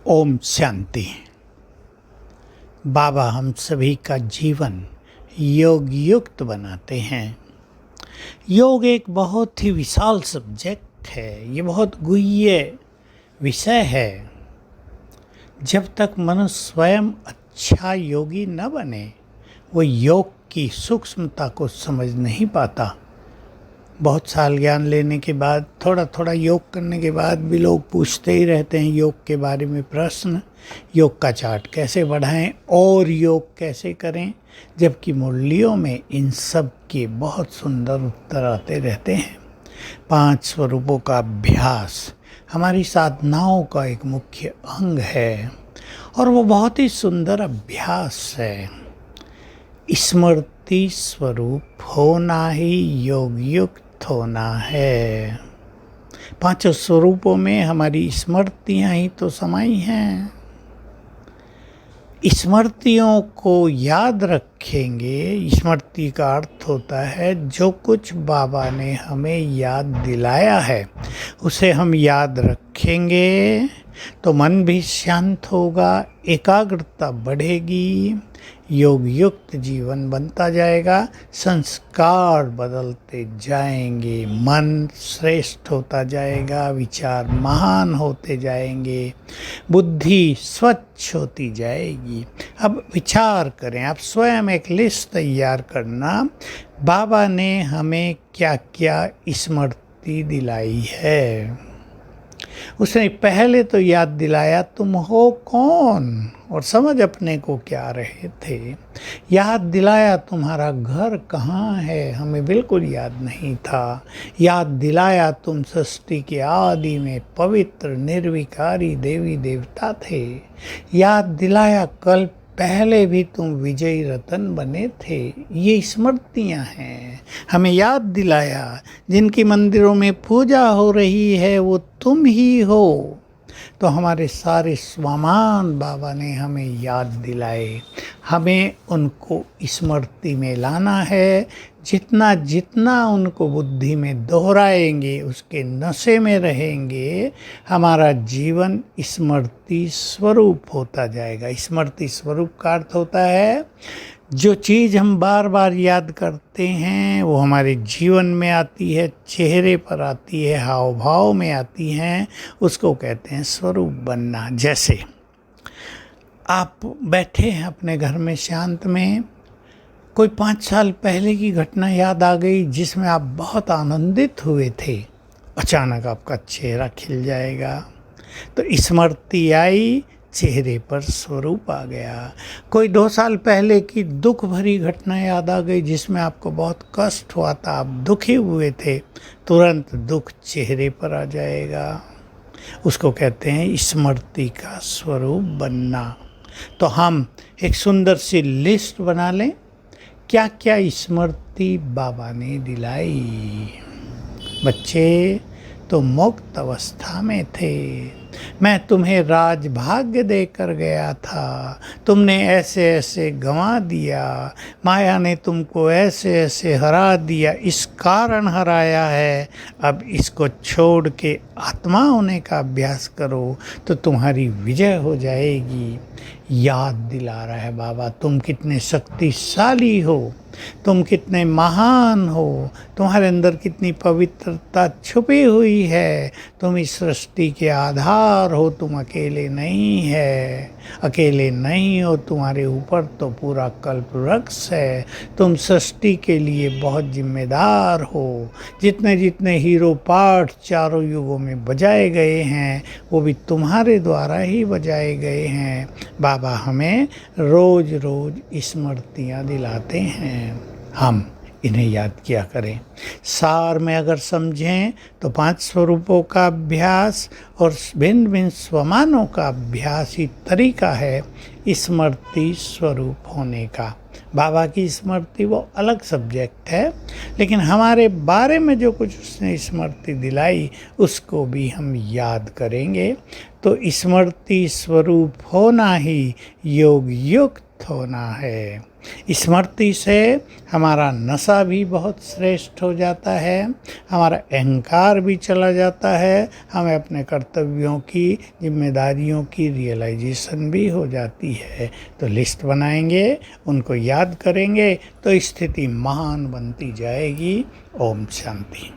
ओम शांति। बाबा हम सभी का जीवन योग युक्त बनाते हैं। योग एक बहुत ही विशाल सब्जेक्ट है, ये बहुत गुह्य विषय है। जब तक मनुष्य स्वयं अच्छा योगी न बने वो योग की सूक्ष्मता को समझ नहीं पाता। बहुत साल ज्ञान लेने के बाद, थोड़ा थोड़ा योग करने के बाद भी लोग पूछते ही रहते हैं योग के बारे में प्रश्न। योग का चार्ट कैसे बढ़ाएं और योग कैसे करें, जबकि मुरलियों में इन सब के बहुत सुंदर उत्तर आते रहते हैं। 5 स्वरूपों का अभ्यास हमारी साधनाओं का एक मुख्य अंग है और वो बहुत ही सुंदर अभ्यास है। स्मृति स्वरूप होना ही योग युक्त होना है। 5 स्वरूपों में हमारी स्मृतियाँ ही तो समाई हैं। स्मृतियों को याद रखेंगे। स्मृति का अर्थ होता है जो कुछ बाबा ने हमें याद दिलाया है उसे हम याद रखेंगे तो मन भी शांत होगा, एकाग्रता बढ़ेगी, योग युक्त जीवन बनता जाएगा, संस्कार बदलते जाएंगे, मन श्रेष्ठ होता जाएगा, विचार महान होते जाएंगे, बुद्धि स्वच्छ होती जाएगी। अब विचार करें, आप स्वयं एक लिस्ट तैयार करना, बाबा ने हमें क्या क्या स्मृति दिलाई है। उसने पहले तो याद दिलाया तुम हो कौन और समझ अपने को क्या रहे थे। याद दिलाया तुम्हारा घर कहाँ है, हमें बिल्कुल याद नहीं था। याद दिलाया तुम सृष्टि के आदि में पवित्र निर्विकारी देवी देवता थे। याद दिलाया कल पहले भी तुम विजयी रतन बने थे। ये स्मृतियाँ हैं। हमें याद दिलाया जिनकी मंदिरों में पूजा हो रही है वो तुम ही हो। तो हमारे सारे स्वामान बाबा ने हमें याद दिलाए। हमें उनको स्मृति में लाना है। जितना जितना उनको बुद्धि में दोहराएंगे उसके नशे में रहेंगे, हमारा जीवन स्मृति स्वरूप होता जाएगा। स्मृति स्वरूप का अर्थ होता है जो चीज़ हम बार बार याद करते हैं वो हमारे जीवन में आती है, चेहरे पर आती है, हाव भाव में आती हैं, उसको कहते हैं स्वरूप बनना। जैसे आप बैठे हैं अपने घर में शांत में, कोई 5 साल पहले की घटना याद आ गई जिसमें आप बहुत आनंदित हुए थे, अचानक आपका चेहरा खिल जाएगा। तो स्मृति आई, चेहरे पर स्वरूप आ गया। कोई 2 साल पहले की दुख भरी घटना याद आ गई जिसमें आपको बहुत कष्ट हुआ था, आप दुखी हुए थे, तुरंत दुख चेहरे पर आ जाएगा। उसको कहते हैं स्मृति का स्वरूप बनना। तो हम एक सुंदर सी लिस्ट बना लें, क्या क्या स्मृति बाबा ने दिलाई। बच्चे तो मुक्त अवस्था में थे, मैं तुम्हें राजभाग्य देकर गया था, तुमने ऐसे ऐसे गंवा दिया, माया ने तुमको ऐसे ऐसे हरा दिया, इस कारण हराया है। अब इसको छोड़ के आत्मा होने का अभ्यास करो तो तुम्हारी विजय हो जाएगी। याद दिला रहा है बाबा, तुम कितने शक्तिशाली हो, तुम कितने महान हो, तुम्हारे अंदर कितनी पवित्रता छुपी हुई है, तुम इस सृष्टि के आधार हो, तुम अकेले नहीं है, अकेले नहीं हो, तुम्हारे ऊपर तो पूरा कल्प वृक्ष है, तुम सृष्टि के लिए बहुत जिम्मेदार हो। जितने जितने हीरो पार्ट चारों युगों में बजाए गए हैं वो भी तुम्हारे द्वारा ही बजाए गए हैं। बाबा हमें रोज रोज स्मृतियाँ दिलाते हैं, हम इन्हें याद किया करें। सार में अगर समझें तो 5 स्वरूपों का अभ्यास और भिन्न भिन्न स्वमानों का अभ्यास ही तरीका है स्मृति स्वरूप होने का। बाबा की स्मृति वो अलग सब्जेक्ट है, लेकिन हमारे बारे में जो कुछ उसने स्मृति दिलाई उसको भी हम याद करेंगे तो स्मृति स्वरूप होना ही योग युक्त होना है। स्मृति से हमारा नशा भी बहुत श्रेष्ठ हो जाता है, हमारा अहंकार भी चला जाता है, हमें अपने कर्तव्यों की, जिम्मेदारियों की रियलाइजेशन भी हो जाती है। तो लिस्ट बनाएंगे, उनको याद करेंगे तो स्थिति महान बनती जाएगी। ओम शांति।